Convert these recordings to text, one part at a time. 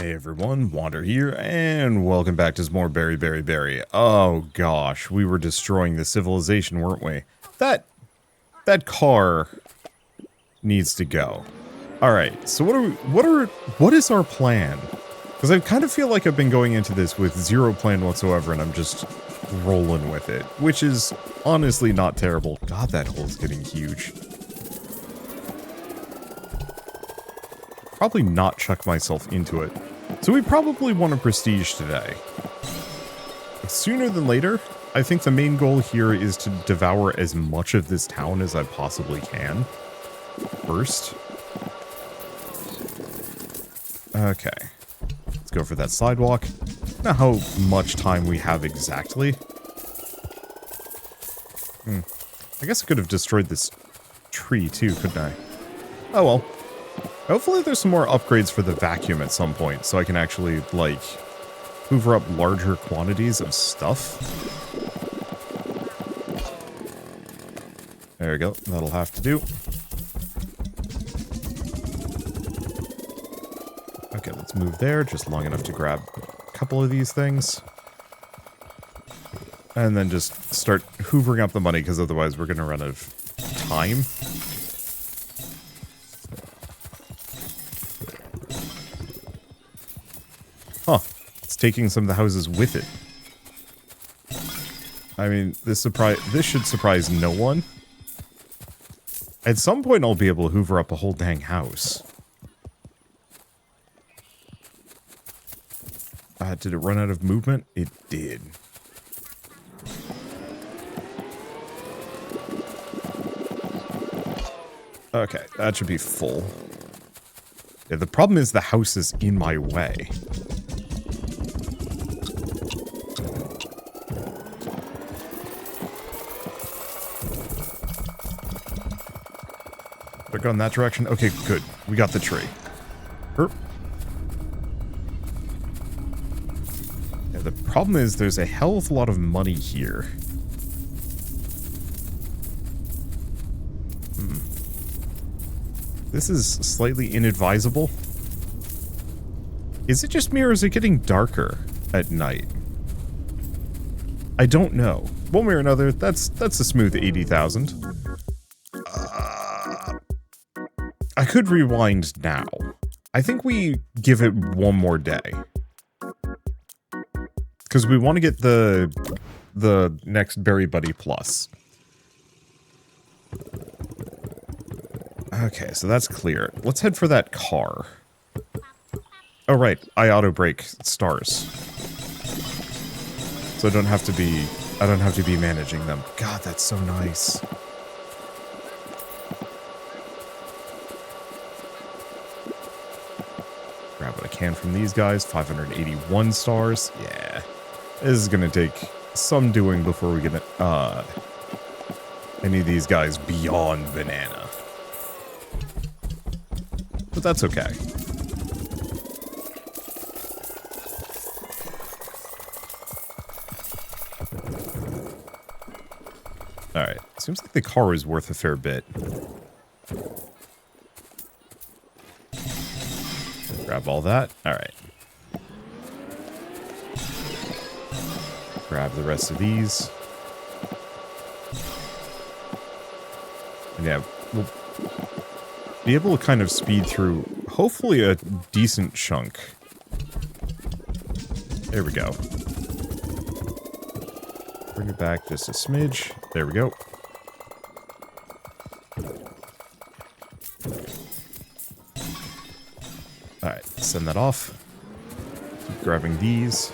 Hey everyone, Wander here, and welcome back to some more Berry. Oh gosh, we were destroying the civilization, weren't we? That car needs to go. Alright, so what is our plan? Because I kind of feel like I've been going into this with zero plan whatsoever, and I'm just rolling with it, which is honestly not terrible. God, that hole's getting huge. Probably not chuck myself into it. So we probably want a prestige today. Sooner than later, I think the main goal here is to devour as much of this town as I possibly can. First. Okay. Let's go for that sidewalk. I don't know how much time we have exactly. I guess I could have destroyed this tree too, couldn't I? Oh well. Hopefully there's some more upgrades for the vacuum at some point, so I can actually, like, hoover up larger quantities of stuff. There we go. That'll have to do. Okay, let's move there, just long enough to grab a couple of these things. And then just start hoovering up the money, because otherwise we're going to run out of time. Huh. It's taking some of the houses with it. I mean, this should surprise no one. At some point, I'll be able to hoover up a whole dang house. Did it run out of movement? It did. Okay, that should be full. Yeah, the problem is the house is in my way. Go in that direction? Okay, good. We got the tree. Herp. Yeah, the problem is there's a hell of a lot of money here. This is slightly inadvisable. Is it just me or is it getting darker at night? I don't know. One way or another, that's a smooth 80,000. I could rewind now. I think we give it one more day. Because we want to get the next Berry Buddy Plus. Okay, so that's clear. Let's head for that car. Oh right, I auto brake stars. So I don't have to be managing them. God, that's so nice. Grab what I can from these guys. 581 stars. Yeah. This is gonna take some doing before we get any of these guys beyond banana. But that's okay. Alright. Seems like the car is worth a fair bit. Grab all that. Alright. Grab the rest of these. And yeah, we'll be able to kind of speed through, hopefully, a decent chunk. There we go. Bring it back just a smidge. There we go. Alright, send that off. Keep grabbing these.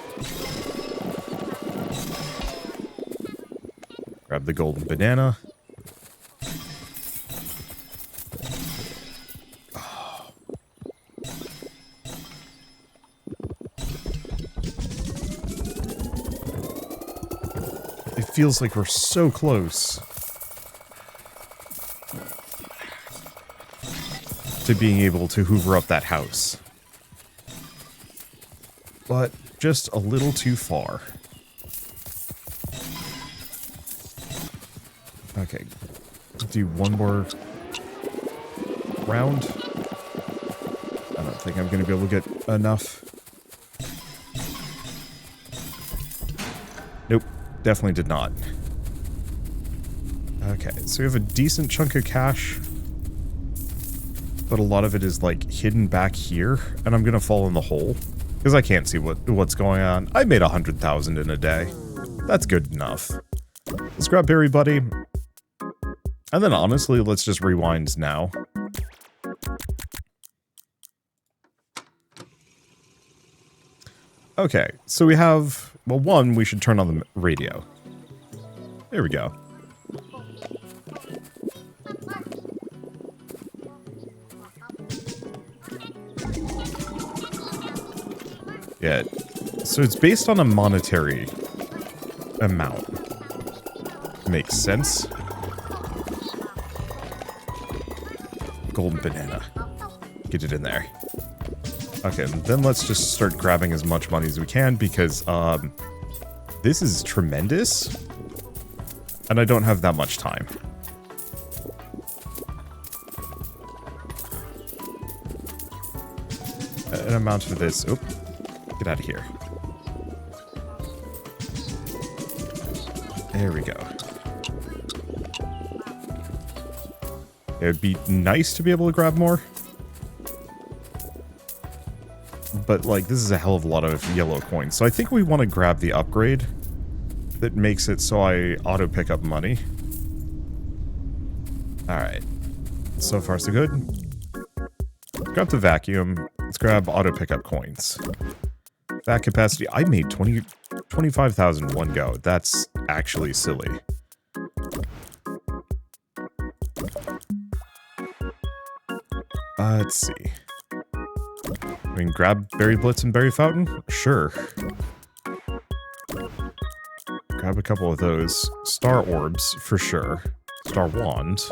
Grab the golden banana. Oh. It feels like we're so close to being able to hoover up that house. But just a little too far. Okay. Do one more round. I don't think I'm going to be able to get enough. Definitely did not. Okay, so we have a decent chunk of cash. But a lot of it is, like, hidden back here. And I'm gonna fall in the hole. Because I can't see what's going on. I made 100,000 in a day. That's good enough. Let's grab Berry Buddy. And then, honestly, let's just rewind now. Okay, so we have... Well, one, we should turn on the radio. There we go. Yeah, so it's based on a monetary amount. Makes sense. Golden banana. Get it in there. Okay, then let's just start grabbing as much money as we can because, this is tremendous. And I don't have that much time. An amount for this. Oop. Get out of here. There we go. It would be nice to be able to grab more. But, like, this is a hell of a lot of yellow coins. So I think we want to grab the upgrade that makes it so I auto-pick up money. Alright. So far, so good. Grab the vacuum. Let's grab auto-pick-up coins. That capacity. I made 25,000 one go. That's actually silly. Let's see. I mean, grab Berry Blitz and Berry Fountain? Sure. Grab a couple of those. Star Orbs, for sure. Star Wand.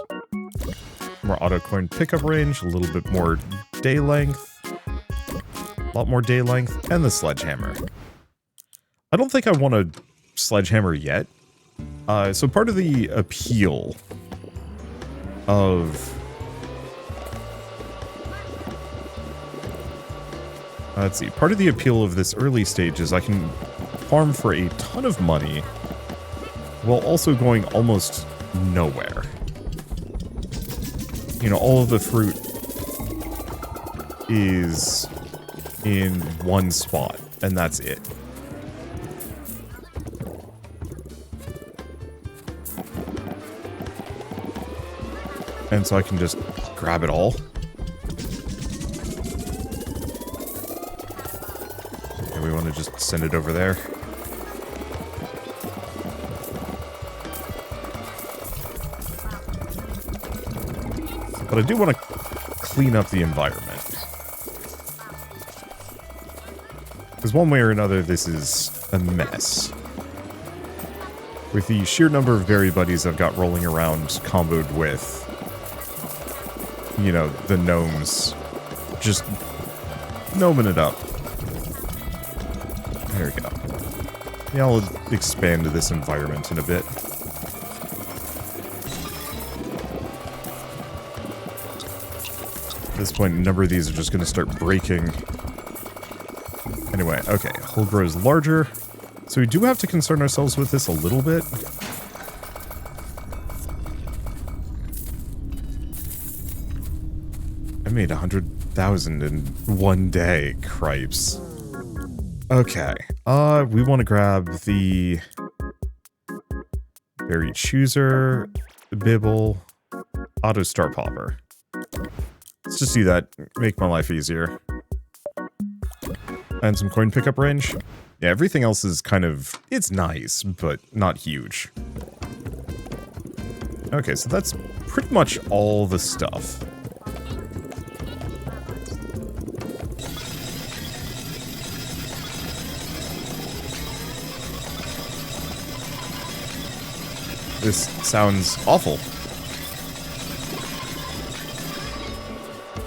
More auto-coin pickup range, a little bit more day length. A lot more day length, and the Sledgehammer. I don't think I want a Sledgehammer yet. So part of the appeal of... let's see. Part of the appeal of this early stage is I can farm for a ton of money while also going almost nowhere. You know, all of the fruit is in one spot, and that's it. And so I can just grab it all. And we want to just send it over there. But I do want to clean up the environment. Because one way or another, this is a mess. With the sheer number of berry buddies I've got rolling around comboed with, you know, the gnomes. Just gnoming it up. There we go. Yeah, I'll expand this environment in a bit. At this point, a number of these are just going to start breaking. Anyway, okay, hole grows larger. So we do have to concern ourselves with this a little bit. I made 100,000 in one day, cripes. Okay, we want to grab the Berry Chooser, Bibble, Auto Star Popper. Let's just do that, make my life easier. And some coin pickup range. Yeah, everything else is kind of... it's nice, but not huge. Okay, so that's pretty much all the stuff. This sounds awful.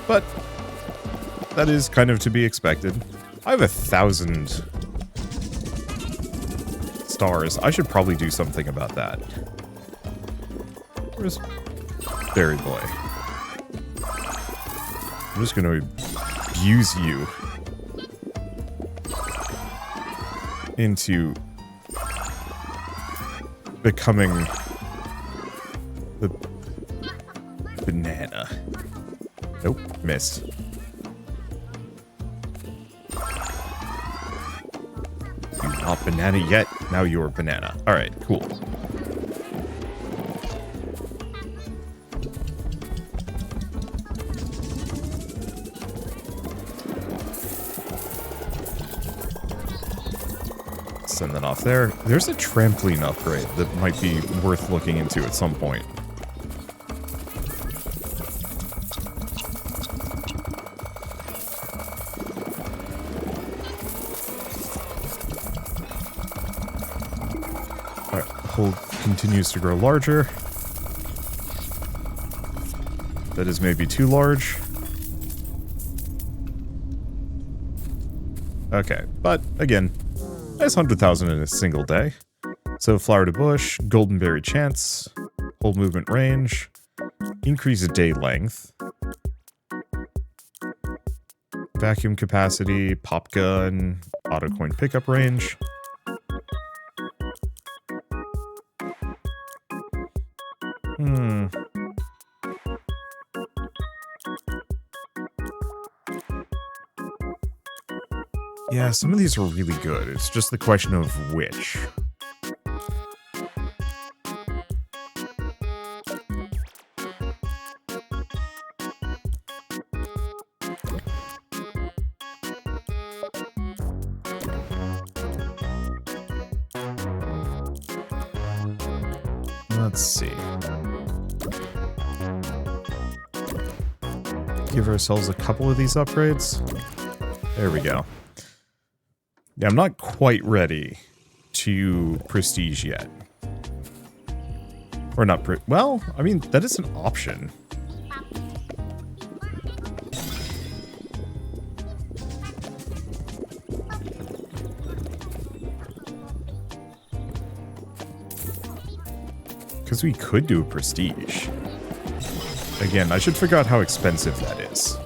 But that is kind of to be expected. I have 1,000 stars. I should probably do something about that. Where's Berry Boy? I'm just going to abuse you becoming the banana. Nope, missed. You're not banana yet. Now you're banana. All right, cool. Send that off there. There's a trampoline upgrade that might be worth looking into at some point. Alright, hole continues to grow larger. That is maybe too large. Okay, but again, nice 100,000 in a single day. So flower to bush, golden berry chance, whole movement range, increase day length, vacuum capacity, pop gun, auto coin pickup range. Yeah, some of these are really good. It's just the question of which. Let's see. Give ourselves a couple of these upgrades. There we go. Yeah, I'm not quite ready to prestige yet. Or not well, I mean, that is an option. Because we could do a prestige. Again, I should figure out how expensive that is.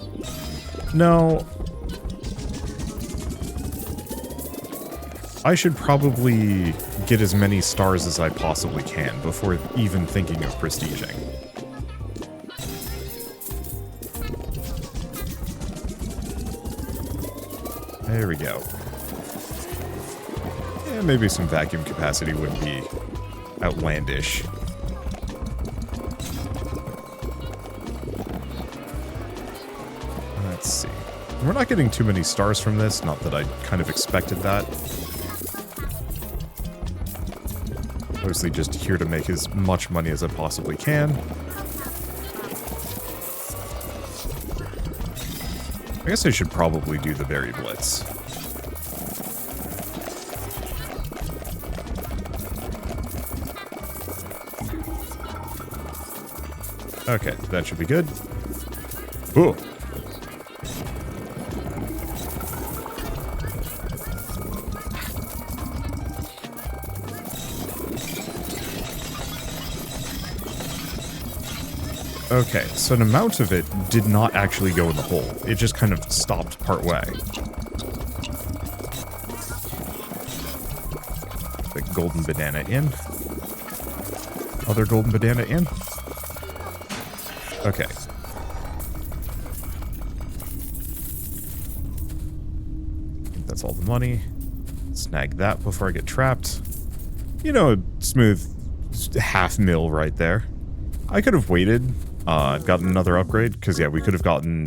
No. I should probably get as many stars as I possibly can before even thinking of prestiging. There we go. Yeah, maybe some vacuum capacity wouldn't be outlandish. Let's see. We're not getting too many stars from this, not that I kind of expected that. Mostly just here to make as much money as I possibly can. I guess I should probably do the berry blitz. Okay, that should be good. Ooh. Okay, so an amount of it did not actually go in the hole. It just kind of stopped part way. The golden banana in. Other golden banana in. Okay. That's all the money. Snag that before I get trapped. You know, a smooth $500,000 right there. I could have waited. Gotten another upgrade, because yeah, we could have gotten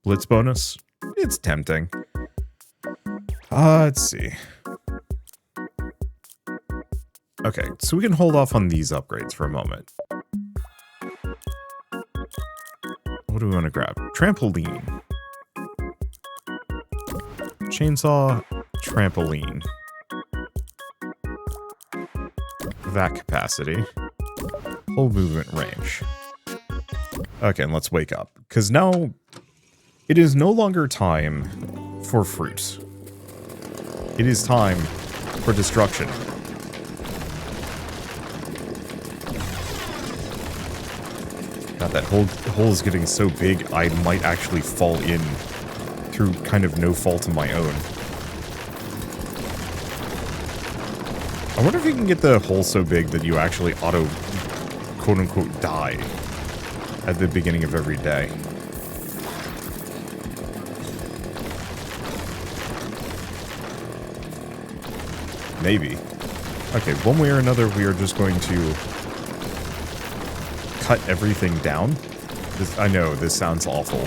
blitz bonus. It's tempting. Let's see. Okay, so we can hold off on these upgrades for a moment. What do we want to grab? Trampoline. Chainsaw, trampoline. Vac capacity. Whole movement range. Okay, and let's wake up. Because now, it is no longer time for fruit. It is time for destruction. God, that hole is getting so big, I might actually fall in through kind of no fault of my own. I wonder if you can get the hole so big that you actually auto, quote-unquote, die at the beginning of every day. Maybe. Okay, one way or another, we are just going to cut everything down. I know, this sounds awful.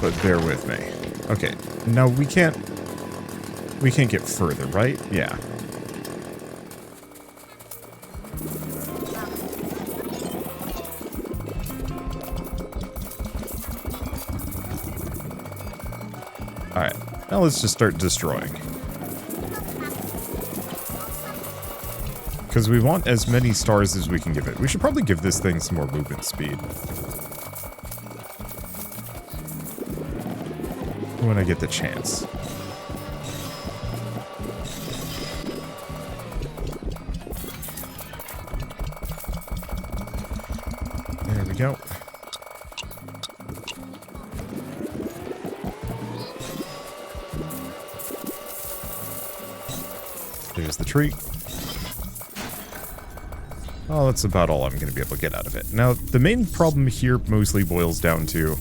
But bear with me. Okay, now we can't get further, right? Yeah. Alright, now let's just start destroying. Because we want as many stars as we can give it. We should probably give this thing some more movement speed. When I get the chance. There we go. There's the tree. Oh, that's about all I'm going to be able to get out of it. Now, the main problem here mostly boils down to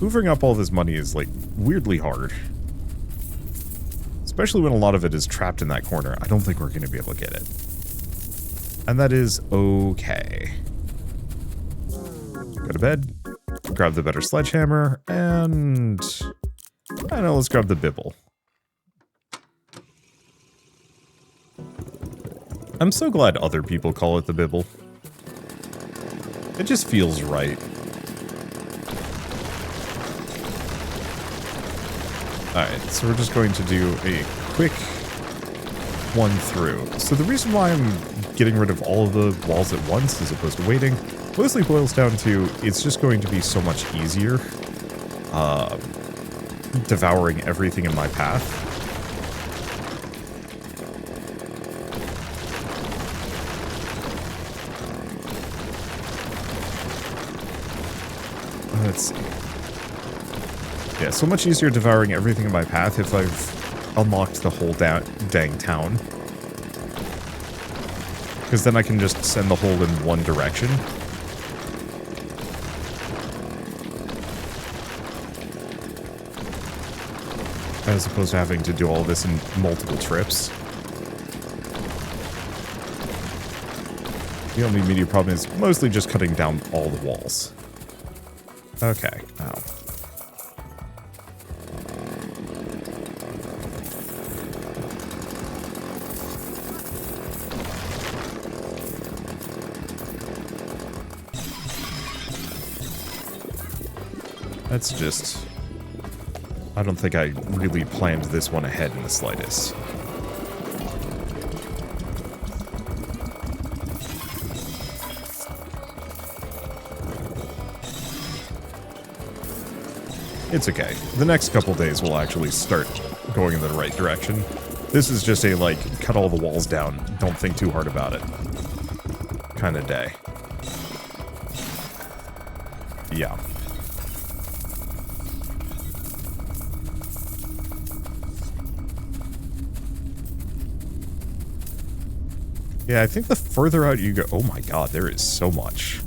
hoovering up all this money is, like, weirdly hard. Especially when a lot of it is trapped in that corner. I don't think we're going to be able to get it. And that is okay. Go to bed. Grab the better sledgehammer. And I don't know, let's grab the bibble. I'm so glad other people call it the bibble. It just feels right. Alright, so we're just going to do a quick one through. So the reason why I'm getting rid of all of the walls at once as opposed to waiting mostly boils down to it's just going to be so much easier devouring everything in my path. Let's see. Yeah, so much easier devouring everything in my path if I've unlocked the whole dang town. Because then I can just send the hole in one direction. As opposed to having to do all this in multiple trips. The only immediate problem is mostly just cutting down all the walls. Okay, ow. That's just... I don't think I really planned this one ahead in the slightest. It's okay. The next couple days will actually start going in the right direction. This is just a, like, cut all the walls down, don't think too hard about it kind of day. Yeah. Yeah, I think the further out you go... Oh my god, there is so much.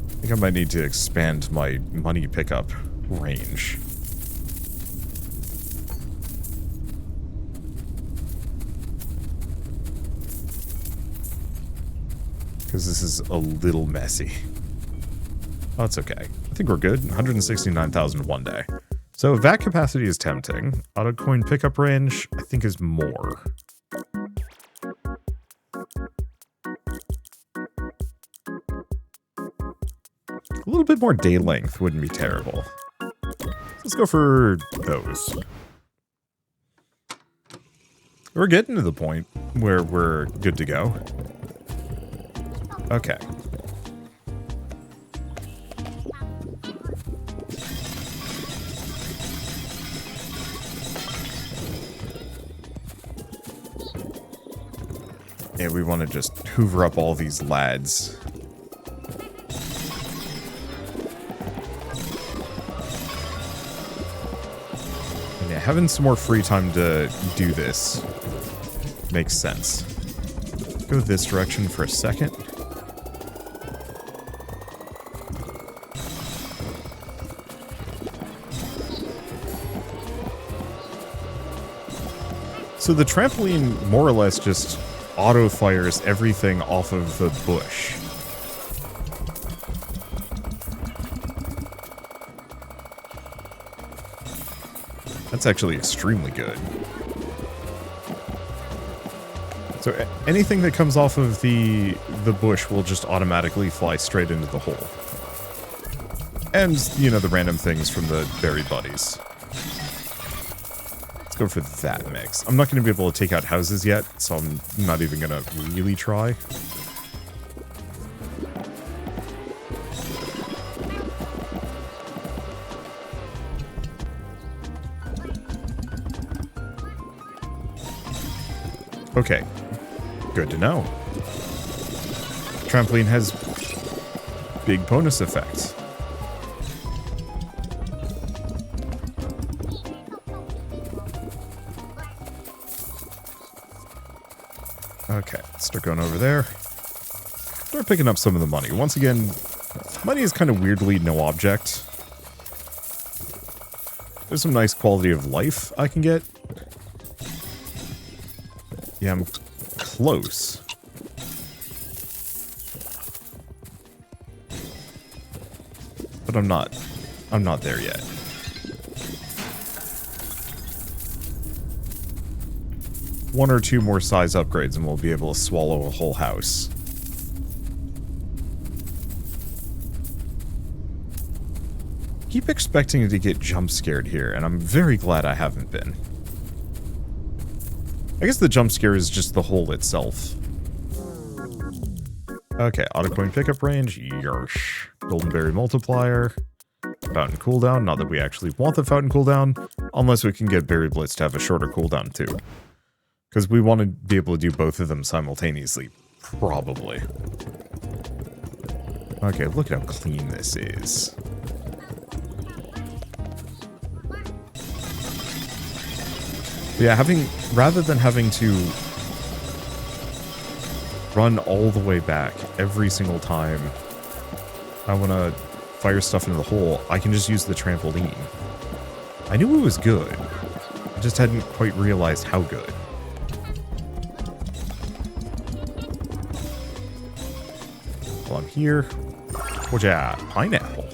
I think I might need to expand my money pickup range. Because this is a little messy. Oh, it's okay. I think we're good. 169,000 one day. So vat capacity is tempting. Auto coin pickup range, I think, is more. A little bit more day length wouldn't be terrible. Let's go for those. We're getting to the point where we're good to go. Okay. Yeah, we want to just hoover up all these lads. And yeah, having some more free time to do this makes sense. Go this direction for a second. So the trampoline more or less just auto-fires everything off of the bush. That's actually extremely good. So anything that comes off of the bush will just automatically fly straight into the hole. And, you know, the random things from the berry buddies. Go for that mix. I'm not going to be able to take out houses yet, so I'm not even going to really try. Okay. Good to know. Trampoline has big bonus effects. Okay, start going over there. Start picking up some of the money. Once again, money is kind of weirdly no object. There's some nice quality of life I can get. Yeah, I'm close. But I'm not there yet. One or two more size upgrades and we'll be able to swallow a whole house. Keep expecting to get jump scared here, and I'm very glad I haven't been. I guess the jump scare is just the hole itself. Okay, auto coin pickup range, yersh. Golden berry multiplier. Fountain cooldown, not that we actually want the fountain cooldown, unless we can get berry blitz to have a shorter cooldown too. Because we want to be able to do both of them simultaneously. Probably. Okay, look at how clean this is. Yeah, rather than having to run all the way back every single time I want to fire stuff into the hole, I can just use the trampoline. I knew it was good. I just hadn't quite realized how good. While I'm here, what's that? Pineapple.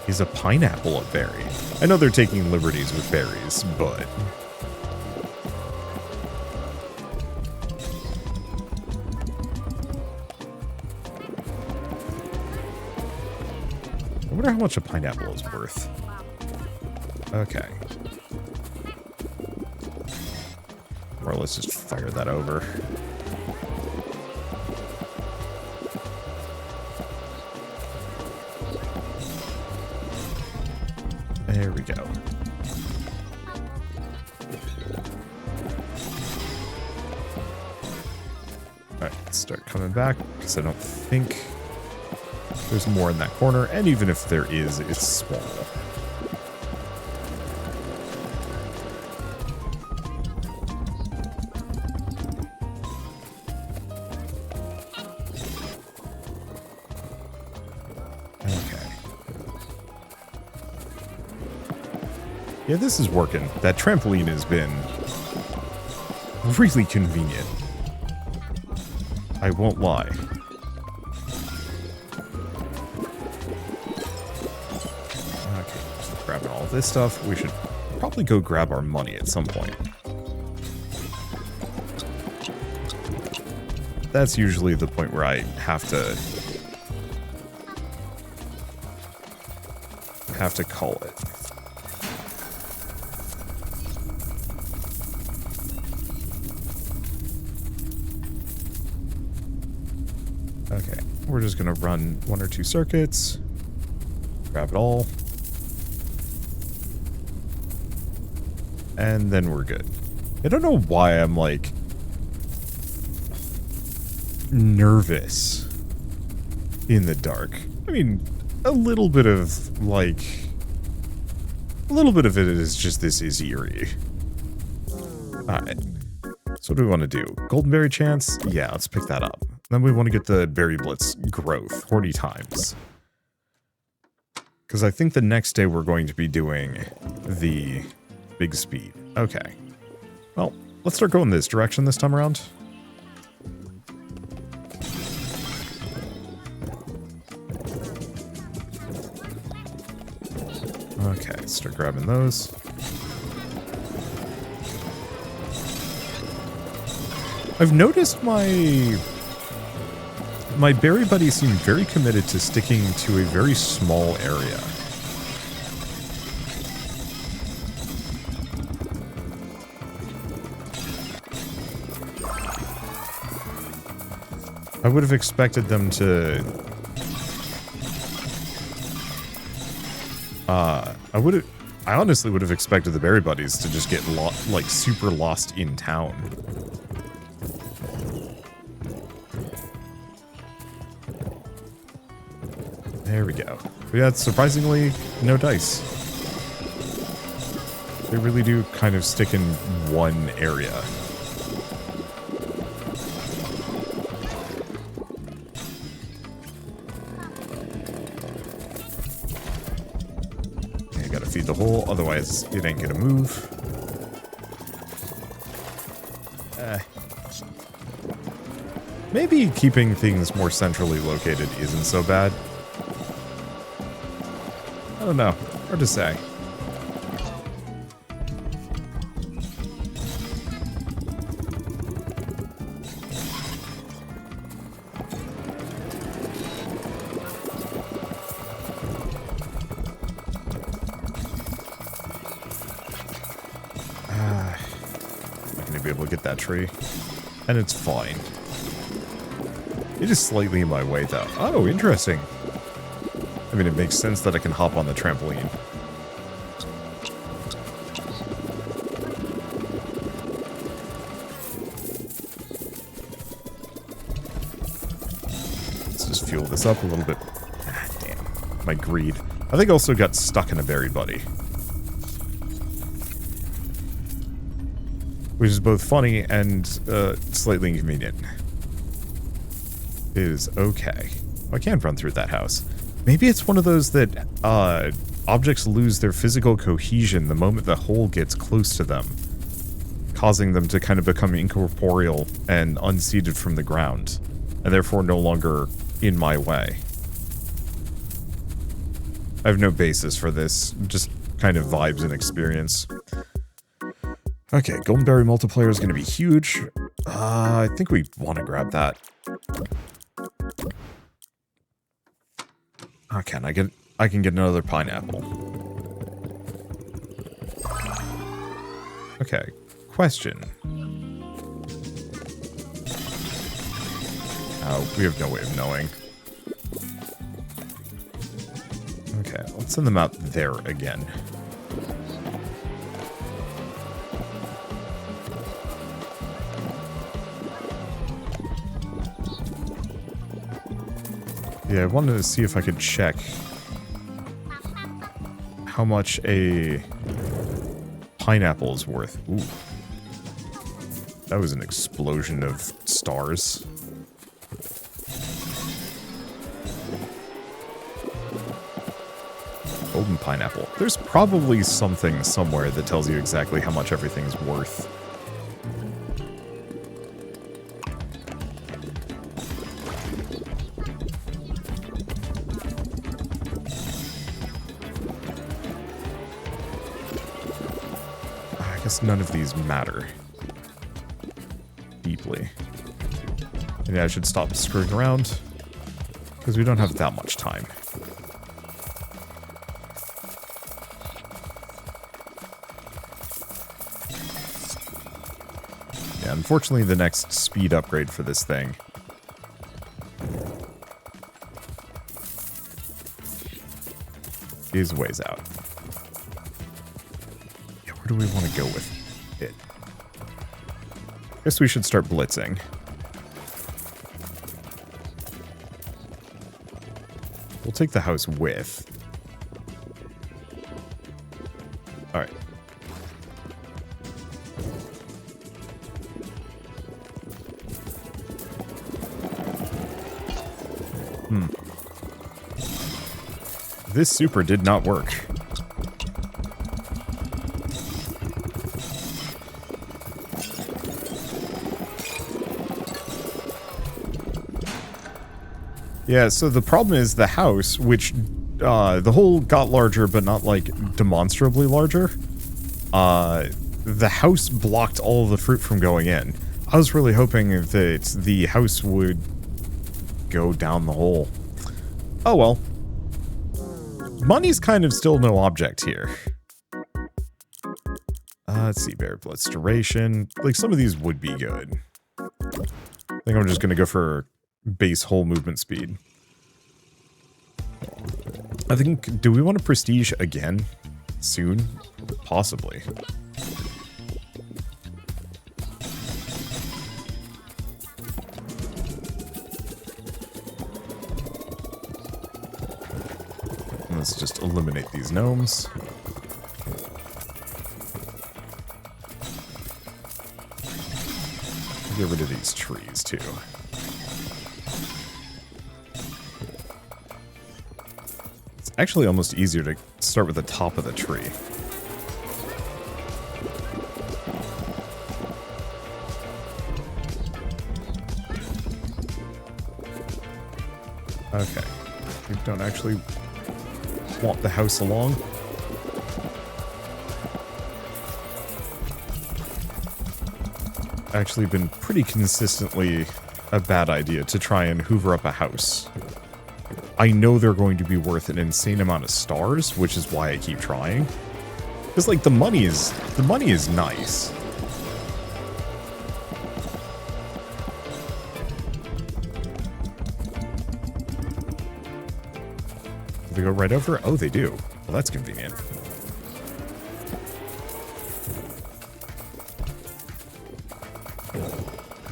Is a pineapple a berry? I know they're taking liberties with berries, but... I wonder how much a pineapple is worth. Okay. Or let's just fire that over. There we go. Alright, let's start coming back, because I don't think there's more in that corner, and even if there is, it's small. Yeah, this is working. That trampoline has been really convenient. I won't lie. Okay, just grabbing all this stuff. We should probably go grab our money at some point. That's usually the point where I have to call it. Okay, we're just gonna run 1 or 2 circuits, grab it all, and then we're good. I don't know why I'm, like, nervous in the dark. I mean, a little bit of, like... A little bit of it is just this is eerie. Alright. So what do we want to do? Golden berry chance? Yeah, let's pick that up. Then we want to get the berry blitz growth 40 times. Because I think the next day we're going to be doing the big speed. Okay. Well, let's start going this direction this time around. Okay, start grabbing those. I've noticed my berry buddies seem very committed to sticking to a very small area. I would have expected them to... I honestly would have expected the berry buddies to just get like super lost in town. There we go. But yeah, surprisingly, no dice. They really do kind of stick in one area. You gotta feed the hole, otherwise it ain't gonna move. Maybe keeping things more centrally located isn't so bad. I don't know. Hard to say. I'm not going to be able to get that tree. And it's fine. It is slightly in my way, though. Oh, interesting. I mean, it makes sense that I can hop on the trampoline. Let's just fuel this up a little bit. Ah, damn. My greed. I think I also got stuck in a berry buddy. Which is both funny and slightly inconvenient. It is okay. Oh, I can run through that house. Maybe it's one of those that objects lose their physical cohesion the moment the hole gets close to them, causing them to kind of become incorporeal and unseated from the ground, and therefore no longer in my way. I have no basis for this, just kind of vibes and experience. Okay, golden berry multiplier is going to be huge. I think we want to grab that. Okay, I can get another pineapple. Okay, question. Oh, we have no way of knowing. Okay, let's send them out there again. Yeah, I wanted to see if I could check how much a pineapple is worth. Ooh. That was an explosion of stars. Golden pineapple. There's probably something somewhere that tells you exactly how much everything's worth. I guess none of these matter deeply. Maybe I should stop screwing around, because we don't have that much time. Yeah, unfortunately the next speed upgrade for this thing is ways out. Where do we want to go with it? Guess we should start blitzing. We'll take the house with. Alright. This super did not work. Yeah, so the problem is the house, which, the hole got larger, but not, like, demonstrably larger. The house blocked all of the fruit from going in. I was really hoping that the house would go down the hole. Oh well. Money's kind of still no object here. Let's see, Bear Blitz duration. Like, some of these would be good. I think I'm just gonna go for base hole movement speed. I think, do we want to prestige again? Soon? Possibly. Let's just eliminate these gnomes. Get rid of these trees, too. It's actually almost easier to start with the top of the tree. Okay. We don't actually want the house along. Actually been pretty consistently a bad idea to try and hoover up a house. I know they're going to be worth an insane amount of stars, which is why I keep trying. Because, like, the money is nice. Do they go right over? Oh, they do. Well, that's convenient.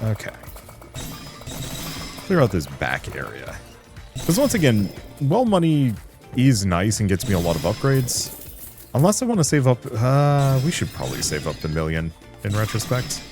Okay. Clear out this back area. Because once again, well, money is nice and gets me a lot of upgrades. Unless I want to save up... we should probably save up the million in retrospect.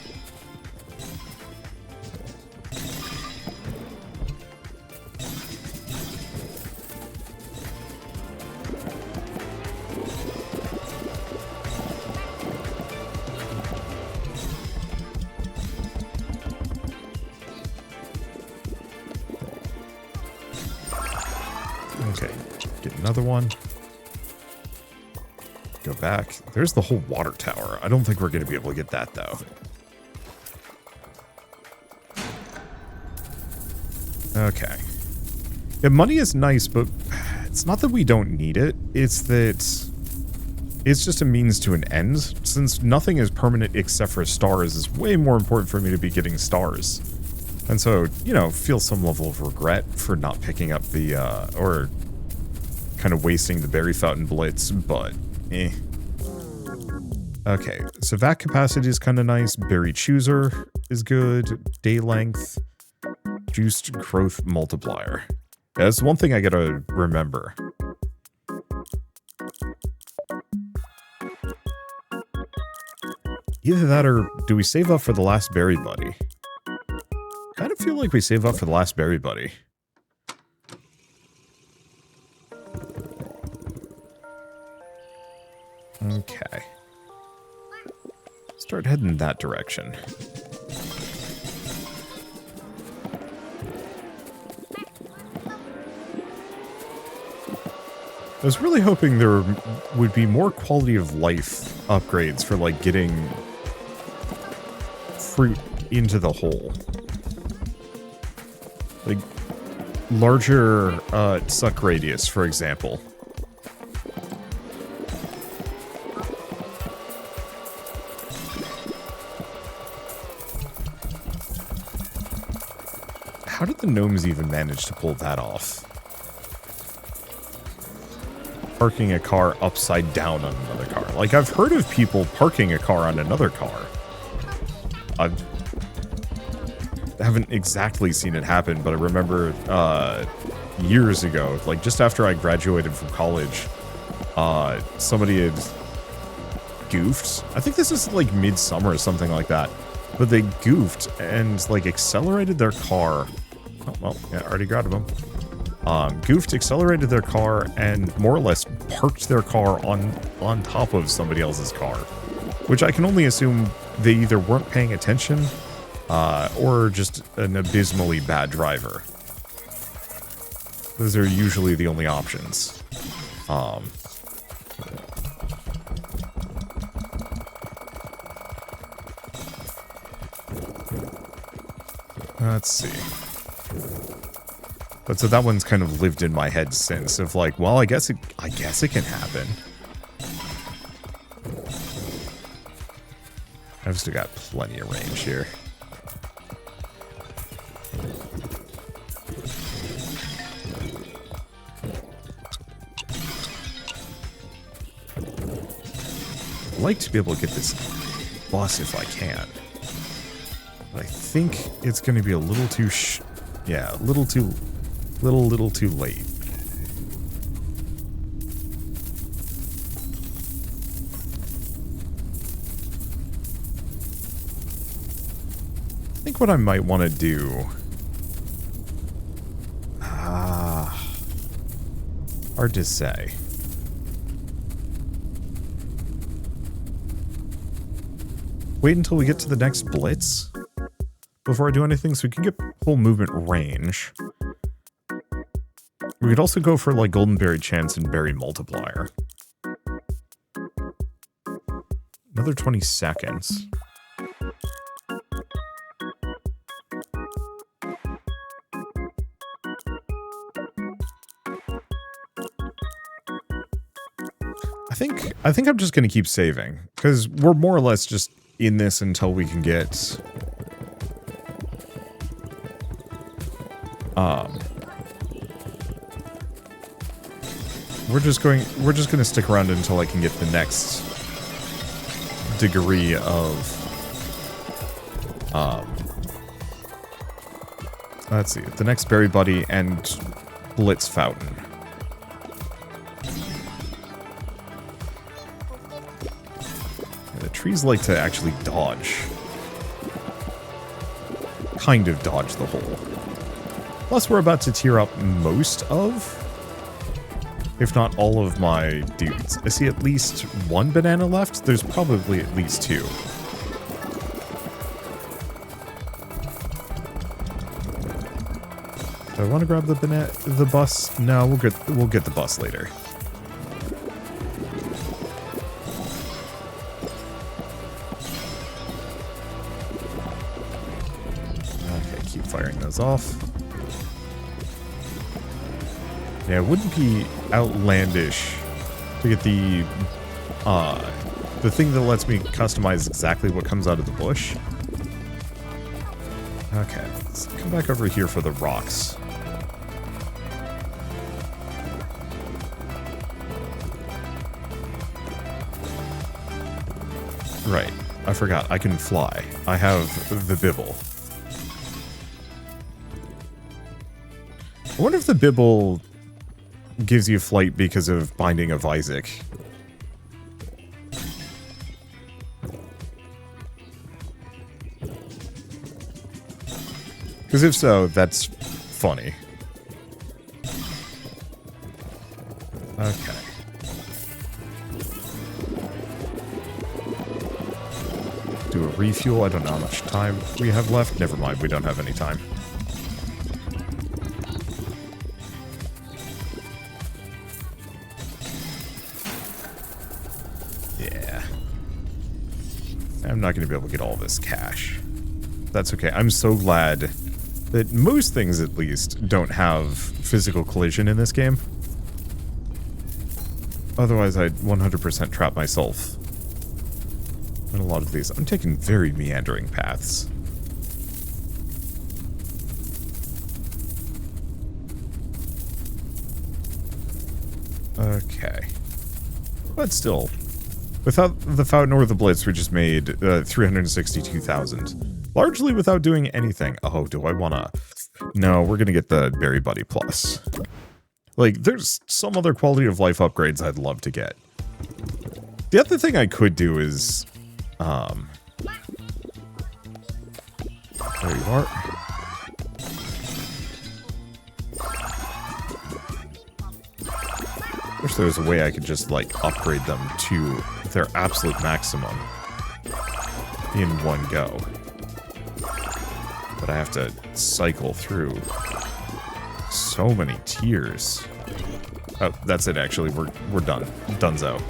Okay, get another one. Go back. There's the whole water tower. I don't think we're going to be able to get that, though. Okay. Yeah, money is nice, but it's not that we don't need it. It's that it's just a means to an end. Since nothing is permanent except for stars, it's way more important for me to be getting stars. And so, you know, feel some level of regret for not picking up the, or kind of wasting the berry fountain blitz, but eh. Okay, so vat capacity is kind of nice. Berry chooser is good. Day length. Juiced growth multiplier. Yeah, that's one thing I gotta remember. Either that or do we save up for the last berry buddy? Kind of feel like we save up for the last berry buddy. Okay. Start heading that direction. I was really hoping there would be more quality of life upgrades for, like, getting fruit into the hole. Like, larger suck radius, for example. How did the gnomes even manage to pull that off? Parking a car upside down on another car. Like, I've heard of people parking a car on another car. haven't exactly seen it happen, but I remember years ago, like just after I graduated from college, somebody had goofed. I think this is like midsummer or something like that. But they goofed and like accelerated their car. Oh, well, yeah, already grabbed them. Goofed, accelerated their car, and more or less parked their car on top of somebody else's car. Which I can only assume they either weren't paying attention, or just an abysmally bad driver. Those are usually the only options. Let's see. But so that one's kind of lived in my head since, of like, well, I guess it can happen. I've still got plenty of range here. I'd like to be able to get this bus if I can. But I think it's going to be a little too a little too late. I think what I might want to do... hard to say. Wait until we get to the next blitz before I do anything, so we can get full movement range. We could also go for like golden berry chance and berry multiplier. Another 20 seconds. I think I'm just going to keep saving, because we're more or less just in this until we can get we're just going to stick around until I can get the next degree of let's see, the next berry buddy and blitz fountain. The trees like to actually dodge. Kind of dodge the hole. Plus, we're about to tear up most of, if not all of my dudes. I see at least one banana left. There's probably at least two. Do I want to grab the bus? No, we'll get the bus later. Okay, keep firing those off. Yeah, it wouldn't be outlandish to get the thing that lets me customize exactly what comes out of the bush. Okay, let's come back over here for the rocks. Right, I forgot, I can fly. I have the bibble. I wonder if the bibble gives you flight because of Binding of Isaac. Because if so, that's funny. Okay. Do a refuel. I don't know how much time we have left. Never mind, we don't have any time. Yeah. I'm not going to be able to get all this cash. That's okay. I'm so glad that most things, at least, don't have physical collision in this game. Otherwise, I'd 100% trap myself in a lot of these. I'm taking very meandering paths. Okay. But still, without the fountain or the blitz, we just made 362,000. Largely without doing anything. Oh, do I want to... No, we're going to get the Berry Buddy Plus. Like, there's some other quality of life upgrades I'd love to get. The other thing I could do is... There you are. Wish there was a way I could just, like, upgrade them to their absolute maximum in one go. But I have to cycle through so many tiers. Oh, that's it, actually. We're done. Dunzo.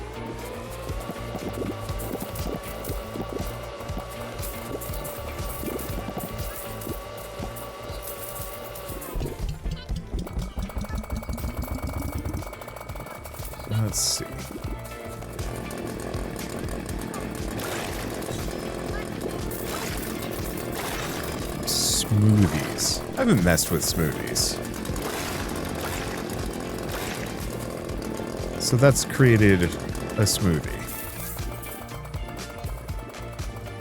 Let's see. Smoothies. I haven't messed with smoothies. So that's created a smoothie.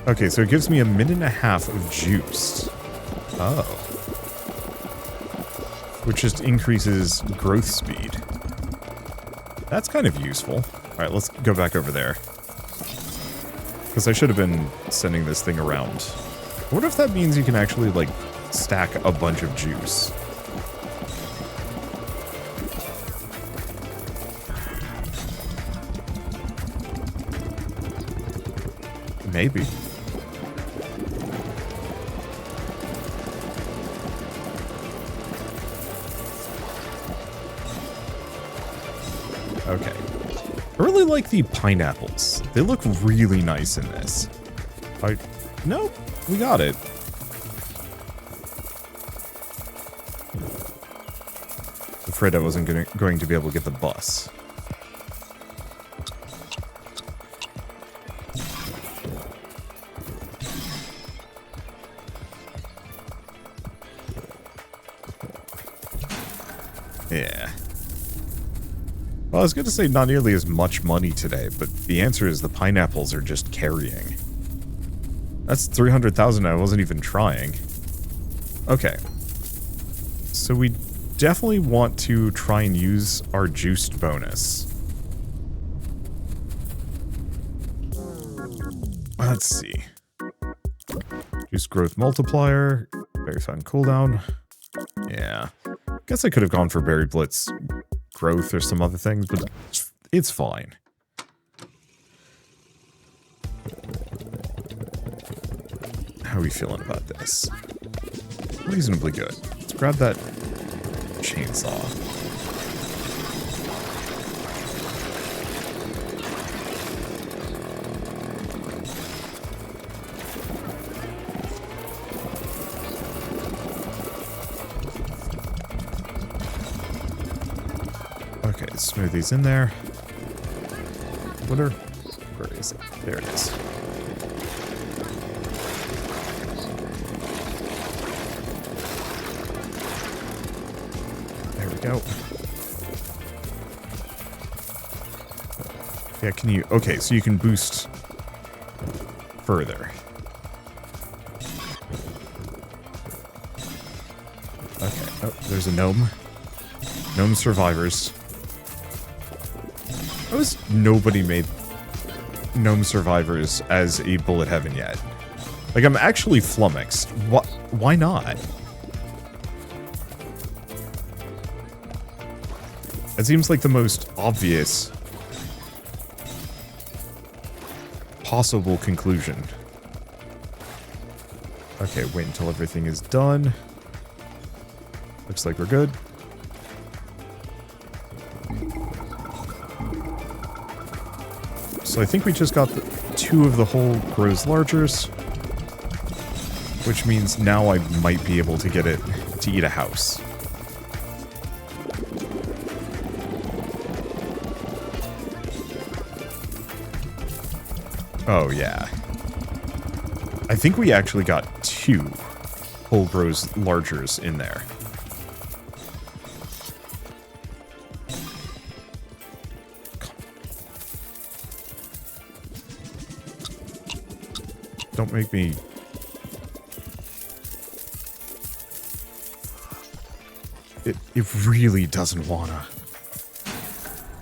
Okay, so it gives me 1.5 minutes of juice. Oh. Which just increases growth speed. That's kind of useful. Alright, let's go back over there. Because I should have been sending this thing around. What if that means you can actually, like, stack a bunch of juice? Maybe. Okay. I really like the pineapples. They look really nice in this. Nope, we got it. Afraid I wasn't going to be able to get the bus. Yeah. Well, I was going to say not nearly as much money today, but the answer is the pineapples are just carrying. That's 300,000 I wasn't even trying. Okay. So we definitely want to try and use our juiced bonus. Let's see. Juice growth multiplier. Berry fun cooldown. Yeah. Guess I could have gone for Berry Blitz growth or some other things, but it's fine. How are we feeling about this? Reasonably good. Let's grab that chainsaw. Okay, smoothies in there. Where is it? There it is. There we go. Yeah, can you... Okay, so you can boost further. Okay, oh, there's a gnome. Gnome survivors. How has nobody made gnome survivors as a bullet heaven yet? Like, I'm actually flummoxed. Why not? It seems like the most obvious possible conclusion. Okay, wait until everything is done. Looks like we're good. So I think we just got two of the whole grows largers, which means now I might be able to get it to eat a house. Oh, yeah. I think we actually got two whole grows largers in there. Don't make me It really doesn't wanna.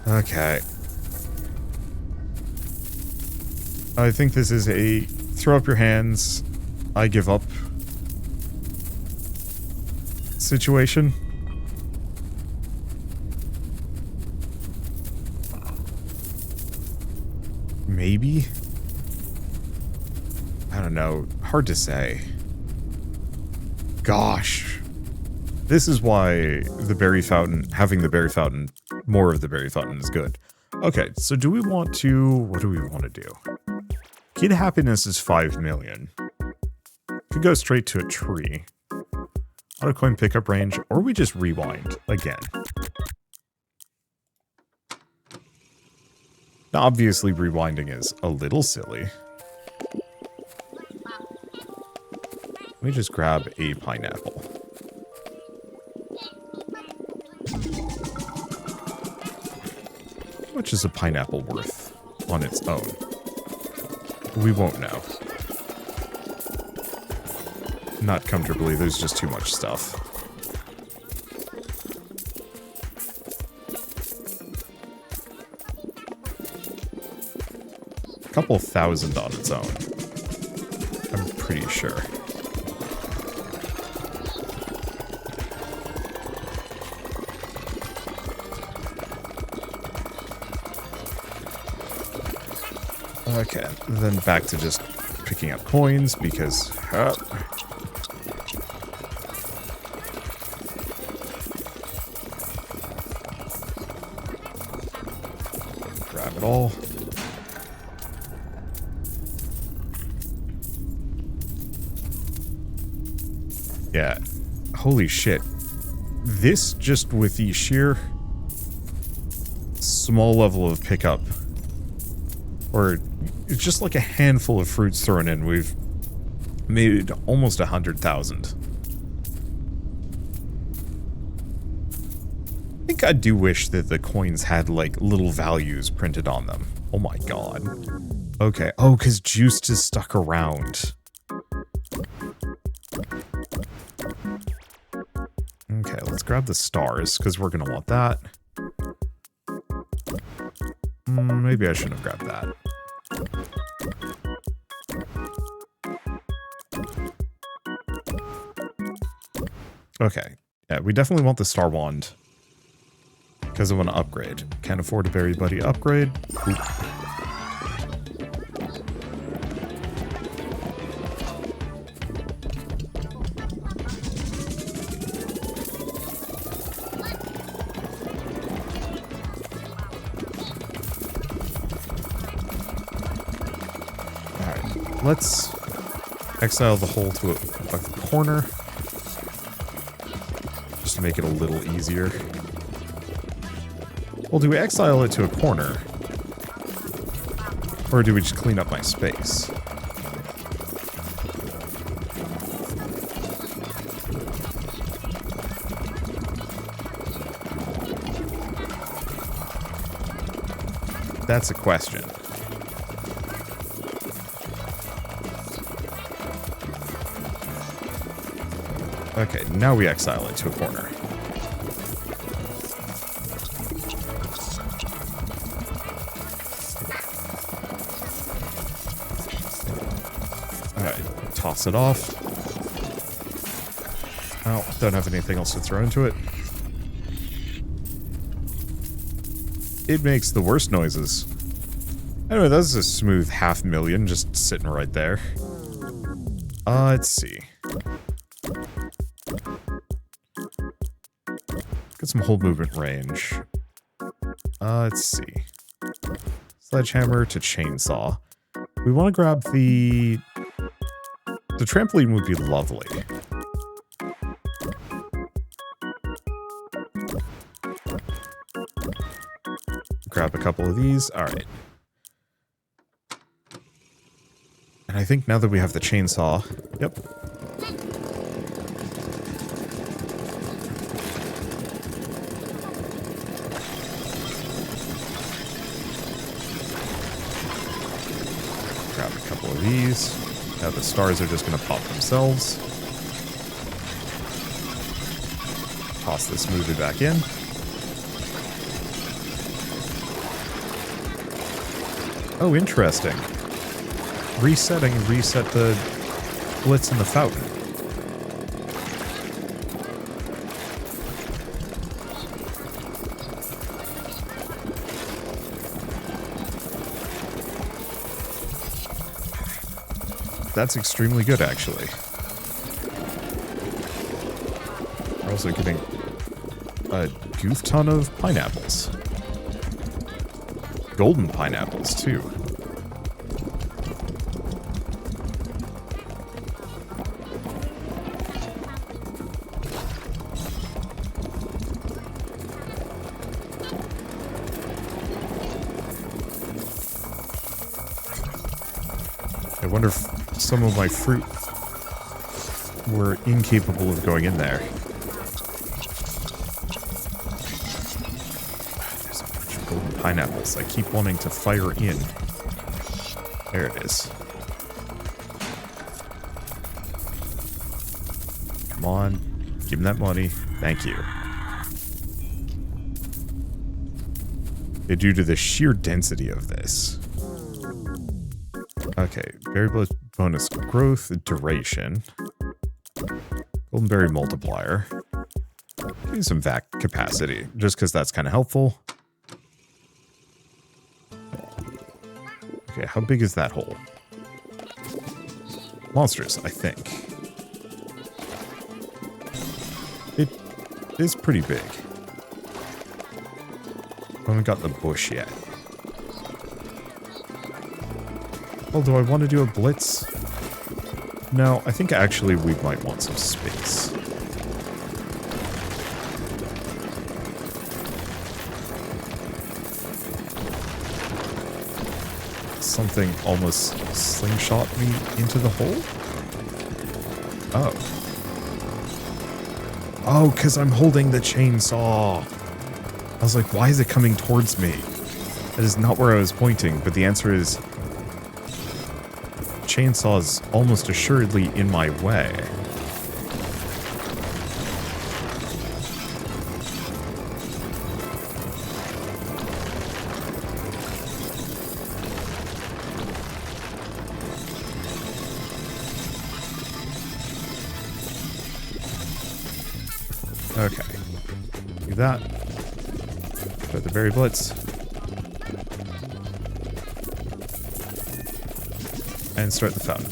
Okay. I think this is a throw up your hands, I give up situation. Maybe? I don't know. Hard to say. Gosh. This is why the berry fountain, having the berry fountain, more of the berry fountain is good. Okay, so do we want to, what do we want to do? Kid happiness is 5 million. Could go straight to a tree. Auto coin pickup range, or we just rewind again. Now, obviously, rewinding is a little silly. Let me just grab a pineapple. How much is a pineapple worth on its own? We won't know. Not comfortably, there's just too much stuff. A couple thousand on its own. I'm pretty sure. Okay, then back to just picking up coins because... grab it all. Yeah, holy shit. This, just with the sheer small level of pickup, or it's just like a handful of fruits thrown in, we've made almost 100,000. I think I do wish that the coins had like little values printed on them. Oh my god. Okay. Oh, because juice is stuck around. Okay, let's grab the stars, because we're going to want that. Maybe I shouldn't have grabbed that. Okay. Yeah, we definitely want the star wand. Because I want to upgrade. Can't afford a berry buddy upgrade. Oop. Alright, let's exile the hole to a corner. Just to make it a little easier. Well, do we exile it to a corner? Or do we just clean up my space? That's a question. Okay, now we exile it to a corner. Alright, toss it off. Oh, don't have anything else to throw into it. It makes the worst noises. Anyway, that's a smooth 500,000 just sitting right there. Let's see. Get some whole movement range. Let's see. Sledgehammer to chainsaw. We want to grab the trampoline would be lovely. Grab a couple of these. Alright. And I think now that we have the chainsaw... Yep. Grab a couple of these. Now the stars are just going to pop themselves. Toss this smoothly back in. Oh, interesting. Reset the blitz in the fountain. That's extremely good, actually. We're also getting a goof ton of pineapples. Golden pineapples, too. I wonder if some of my fruit were incapable of going in there. There's a bunch of golden pineapples I keep wanting to fire in. There it is. Come on. Give him that money. Thank you. Due to the sheer density of this. Okay, berry bonus growth duration. Golden berry multiplier. Give me some vac capacity, just because that's kind of helpful. Okay, how big is that hole? Monstrous, I think. It is pretty big. Haven't got the bush yet. Well, do I want to do a blitz? No, I think actually we might want some space. Something almost slingshot me into the hole? Oh. Oh, because I'm holding the chainsaw. I was like, why is it coming towards me? That is not where I was pointing, but the answer is chainsaw is almost assuredly in my way. Okay. Do that. Put the berry blitz. And start the fountain.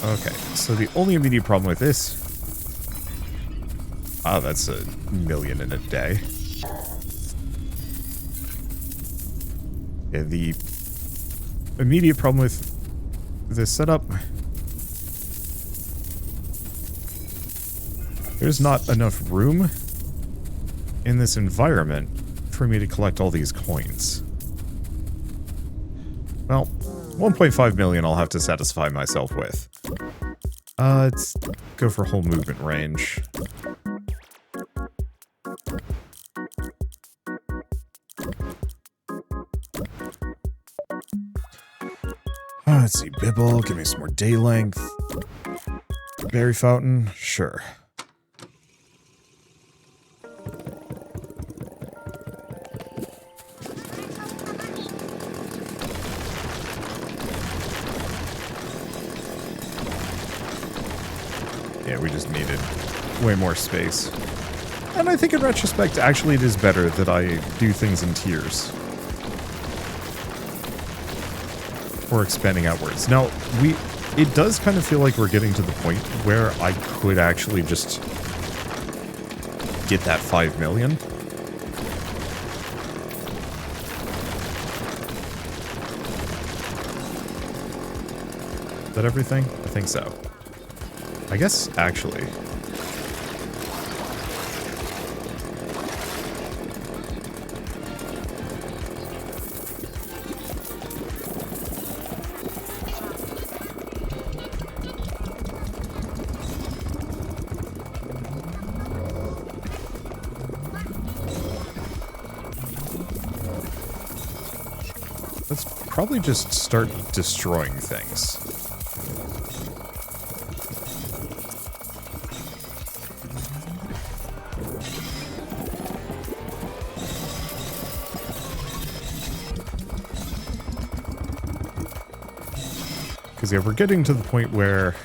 Okay, so the only immediate problem with this... Oh, that's 1 million in a day. Yeah, the immediate problem with this setup... There's not enough room in this environment for me to collect all these coins. Well, 1.5 million I'll have to satisfy myself with. Let's go for whole movement range. Let's see, Bibble, give me some more day length. Berry fountain, sure. Yeah, we just needed way more space. And I think in retrospect, actually it is better that I do things in tiers. Or expanding outwards. Now, it does kind of feel like we're getting to the point where I could actually just get that 5 million. Is that everything? I think so. I guess, actually... probably just start destroying things. Because, yeah, we're getting to the point where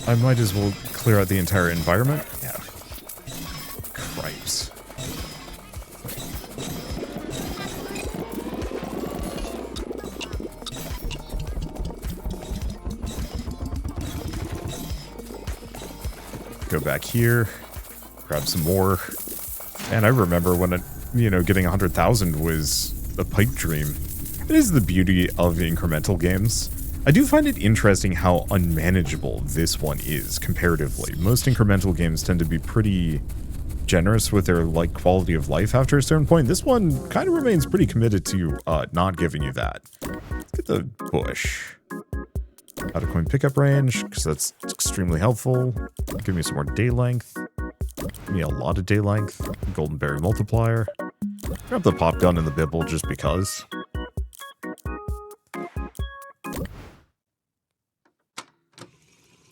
I might as well clear out the entire environment. Yeah. Cripes. Go back here, grab some more. And I remember when it, you know, getting 100,000 was a pipe dream. It is the beauty of incremental games. I do find it interesting how unmanageable this one is comparatively. Most incremental games tend to be pretty generous with their like quality of life after a certain point. This one kind of remains pretty committed to not giving you that. Let's get the bush. Out of coin pickup range, because that's extremely helpful. Give me some more day length. Give me a lot of day length. Golden berry multiplier. Grab the pop gun and the bibble just because.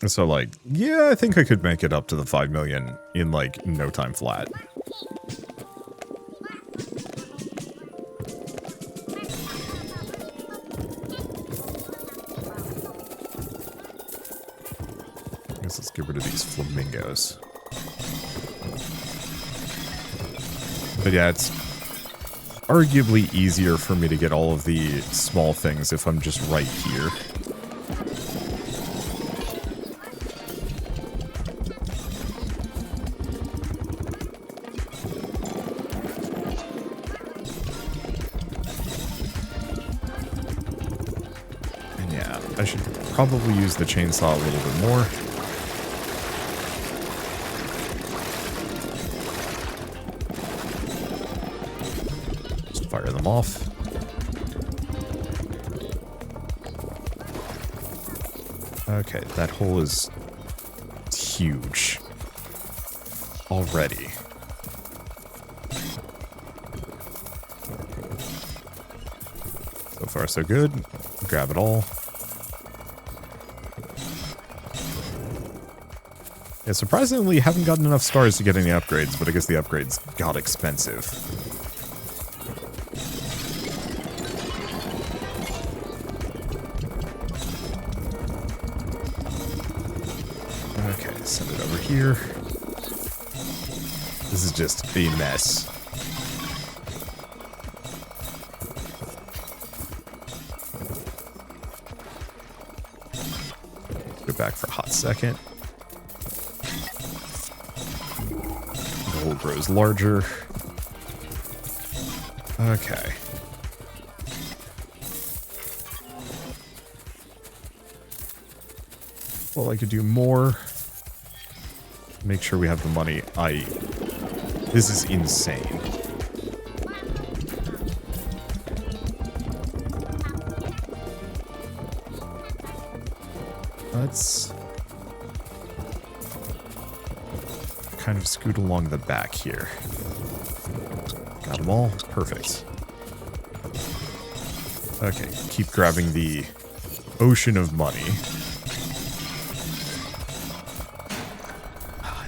So, like, yeah, I think I could make it up to the 5 million in, like, no time flat. I guess let's get rid of these flamingos. But yeah, it's arguably easier for me to get all of the small things if I'm just right here. And yeah, I should probably use the chainsaw a little bit more. Fire them off. Okay, that hole is huge already. So far, so good. Grab it all. Yeah, surprisingly, haven't gotten enough stars to get any upgrades, but I guess the upgrades got expensive. Okay, send it over here. This is just a mess. Go back for a hot second. The hole grows larger. Okay. Well, I could do more. Make sure we have the money. This is insane. Let's kind of scoot along the back here. Got them all? Perfect. Okay, keep grabbing the ocean of money.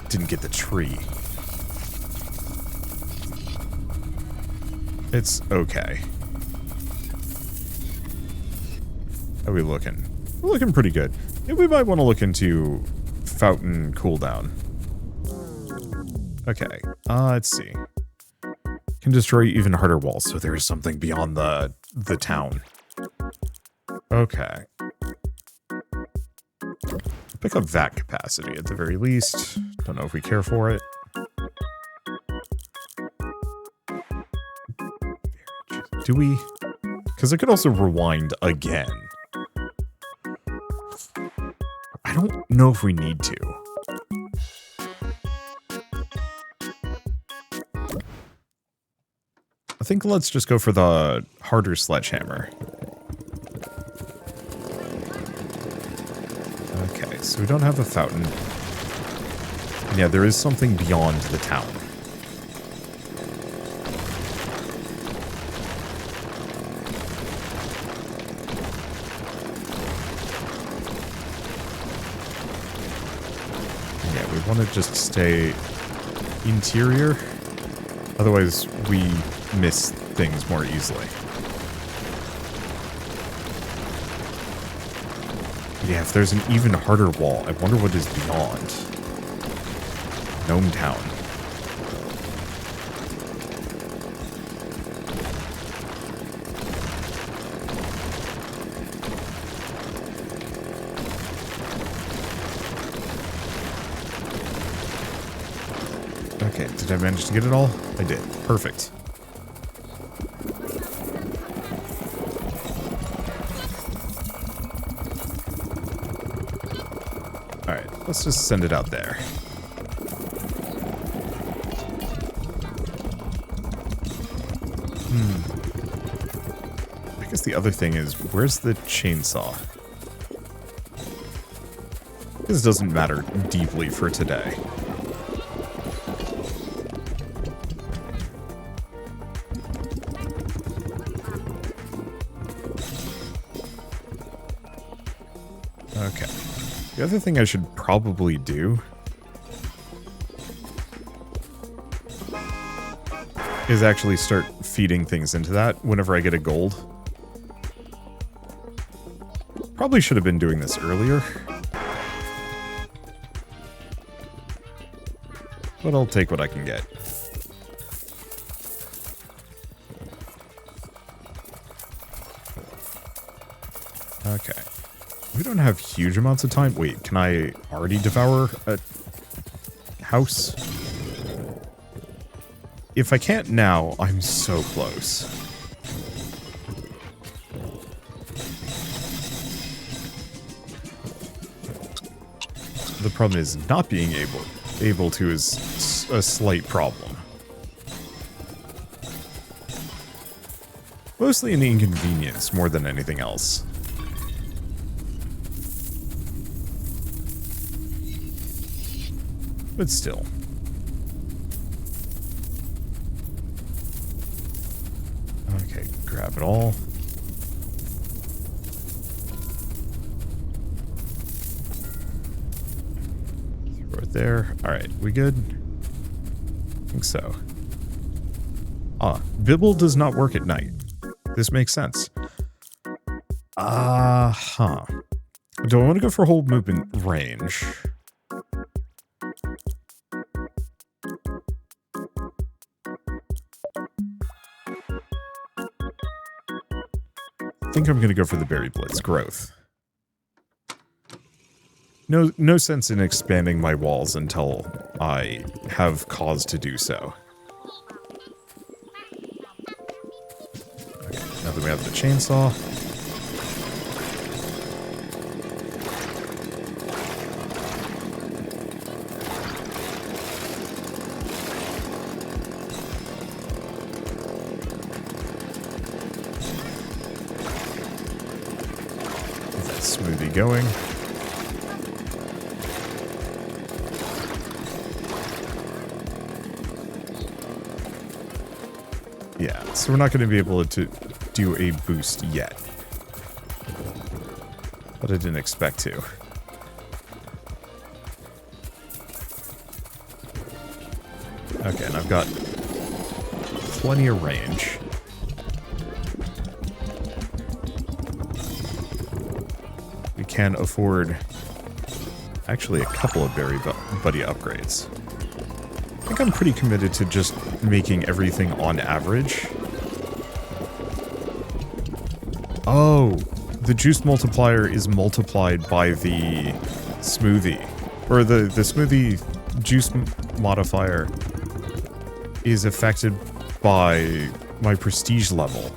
Didn't get the tree. It's okay. How are we looking? We're looking pretty good. Maybe we might want to look into fountain cooldown. Okay, let's see. Can destroy even harder walls, so there is something beyond the town. Okay. Pick up that capacity at the very least. Don't know if we care for it. Do we? Because I could also rewind again. I don't know if we need to. I think let's just go for the harder sledgehammer. Okay, so we don't have a fountain. And yeah, there is something beyond the town. want to just stay interior. Otherwise, we miss things more easily. Yeah, if there's an even harder wall, I wonder what is beyond. Gnome Town. Okay, did I manage to get it all? I did. Perfect. Alright, let's just send it out there. I guess the other thing is, where's the chainsaw? This doesn't matter deeply for today. Okay. The other thing I should probably do is actually start feeding things into that whenever I get a gold. Probably should have been doing this earlier. But I'll take what I can get. Okay. We don't have huge amounts of time. Wait, can I already devour a house? If I can't now, I'm so close. The problem is not being able to is a slight problem. Mostly an inconvenience more than anything else. But still. Okay, grab it all. Throw it there. Alright, we good? I think so. Ah, Bibble does not work at night. This makes sense. Do I want to go for whole movement range? I think I'm going to go for the Berry Blitz growth. No sense in expanding my walls until I have cause to do so. Okay, now that we have the chainsaw. Smoothie going. Yeah, so we're not going to be able to do a boost yet. But I didn't expect to. Okay, and I've got plenty of range. Can afford actually a couple of Berry Buddy upgrades. I think I'm pretty committed to just making everything on average. Oh, the juice multiplier is multiplied by the smoothie. Or the smoothie juice modifier is affected by my prestige level.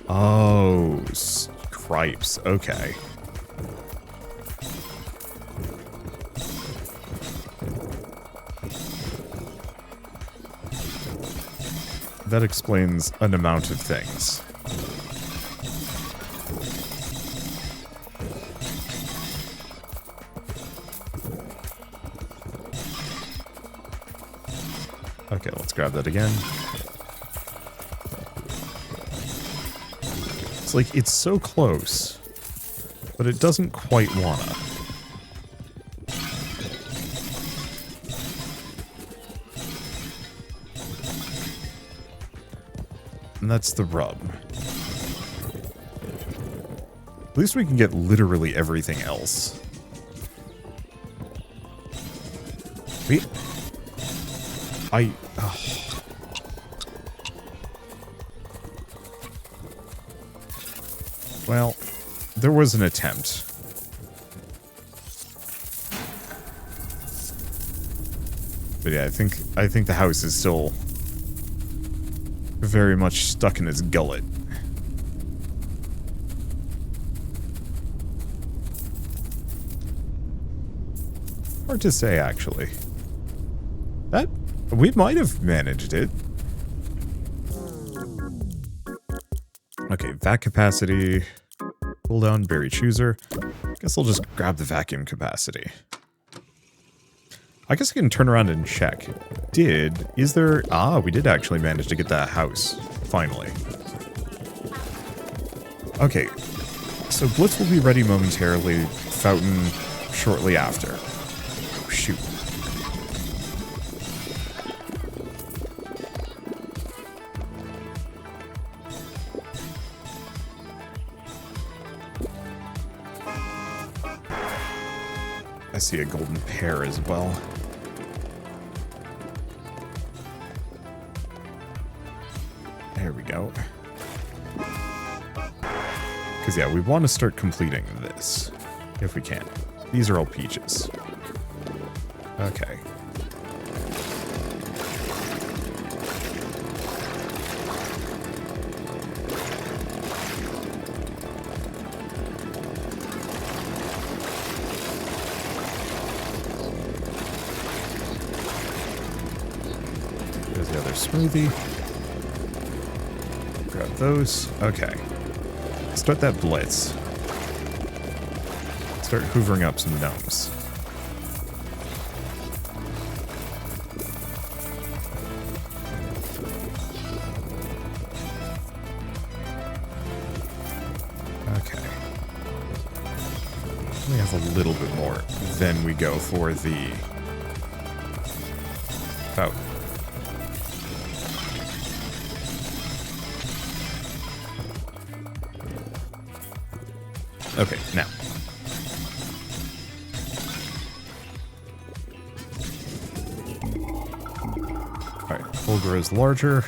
Oh, cripes. Okay. That explains an amount of things. Okay, let's grab that again. It's like, it's so close, but it doesn't quite wanna. And that's the rub. At least we can get literally everything else. Well, there was an attempt. But yeah, I think the house is still very much stuck in its gullet. Hard to say, actually. We might have managed it. Okay, vac capacity. Cooldown, berry chooser. Guess I'll just grab the vacuum capacity. I guess I can turn around and check. Is there... Ah, we did actually manage to get that house. Finally. Okay. So Blitz will be ready momentarily. Fountain shortly after. Oh, shoot. I see a golden pear as well. There we go. Because, yeah, we want to start completing this, if we can. These are all peaches. Okay. There's the other smoothie. Grab those. Okay. Start that blitz. Start hoovering up some gnomes. Okay. We have a little bit more. Then we go for the fountain. Okay, now. Alright, full grows larger.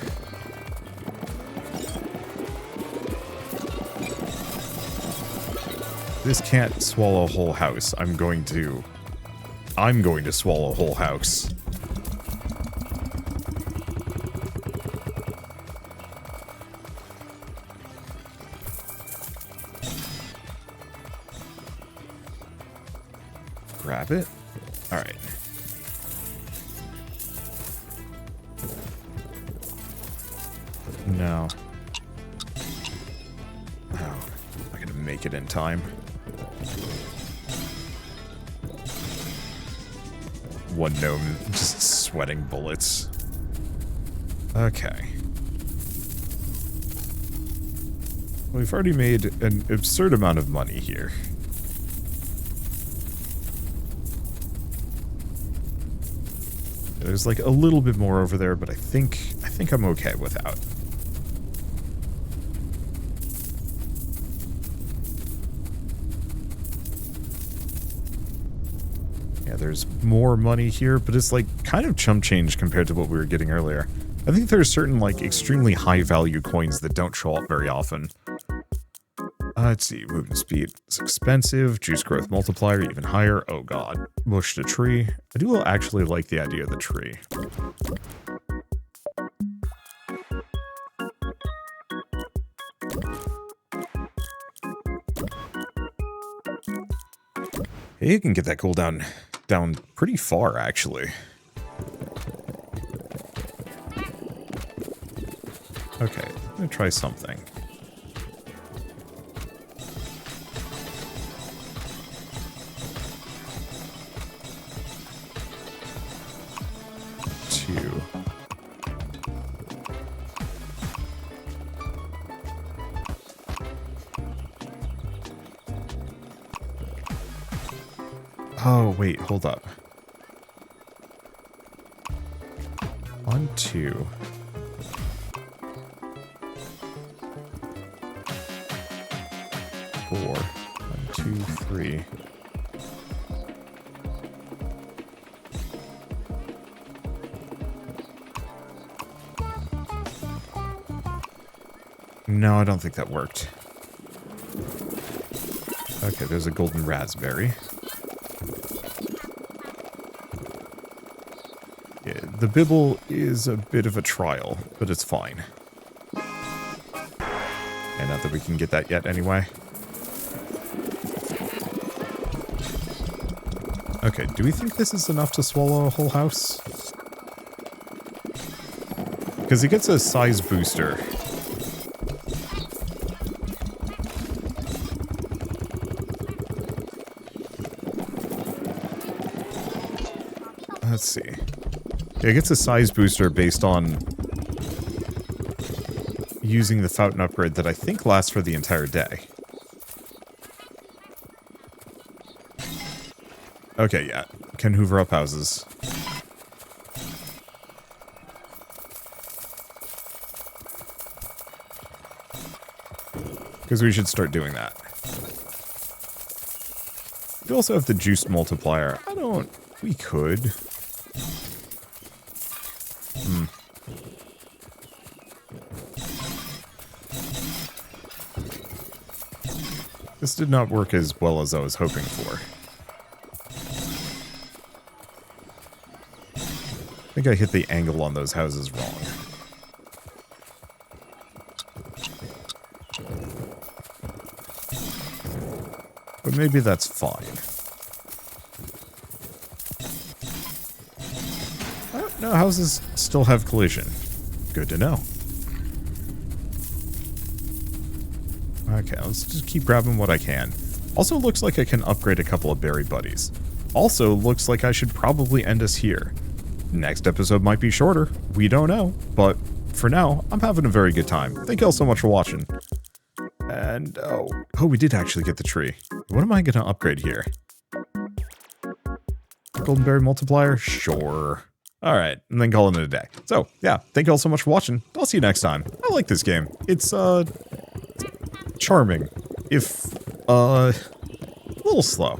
This can't swallow a whole house. I'm going to swallow a whole house. Grab it. All right. No. Oh, I'm not gonna make it in time. One gnome just sweating bullets. Okay. We've already made an absurd amount of money here. There's like a little bit more over there, but I think I'm okay without. Yeah, there's more money here, but it's like kind of chump change compared to what we were getting earlier. I think there's certain like extremely high value coins that don't show up very often. Let's see, movement speed. It's expensive. Juice growth multiplier, even higher. Oh god. Bushed a tree. I do actually like the idea of the tree. Hey, you can get that cooldown down pretty far, actually. Okay, I'm gonna try something. Oh, wait, hold up. 1, 2. 4. 1, 2, 3. No, I don't think that worked. Okay, there's a golden raspberry. Yeah, the bibble is a bit of a trial, but it's fine. And not that we can get that yet anyway. Okay, do we think this is enough to swallow a whole house? Because he gets a size booster. Let's see. Yeah, it gets a size booster based on using the fountain upgrade that I think lasts for the entire day. Okay, yeah. Can hoover up houses. Because we should start doing that. We also have the juice multiplier. We could. This did not work as well as I was hoping for. I think I hit the angle on those houses wrong. But maybe that's fine. No, houses still have collision. Good to know. Okay, let's just keep grabbing what I can. Also looks like I can upgrade a couple of berry buddies. Also looks like I should probably end us here. Next episode might be shorter. We don't know. But for now, I'm having a very good time. Thank you all so much for watching. And, oh, we did actually get the tree. What am I going to upgrade here? Golden berry multiplier? Sure. Alright, and then call it a day. So, yeah, thank you all so much for watching. I'll see you next time. I like this game. It's, charming. If, a little slow.